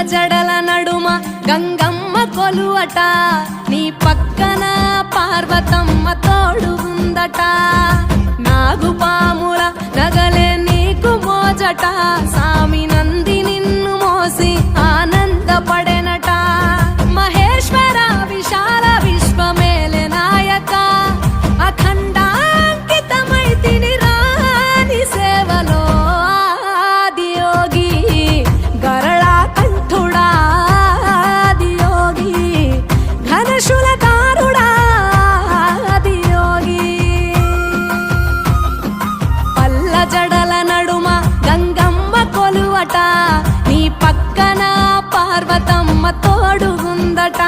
జడల నడుమ గంగమ్మ కొలువట, నీ పక్కన పార్వతమ్మ తోడు ఉందట. నాగుపాముల నగలే నీకు మోజట, సామి నంది నిన్ను మోసి ఆనందపడెనట. మహేశ్వర విశాల విశ్వమేలె నాయక, అఖండాంకితమైతిని రాని సేవలో. ఆదియోగి గరళా కంఠుడా, ఆదియోగి ఘనశూలధారుడా, ఆదియోగి. పల్ల జడల నడుమ గంగమ్మ కొలువట, నీ పక్కన పార్వతమ్మ తోడుగుందట.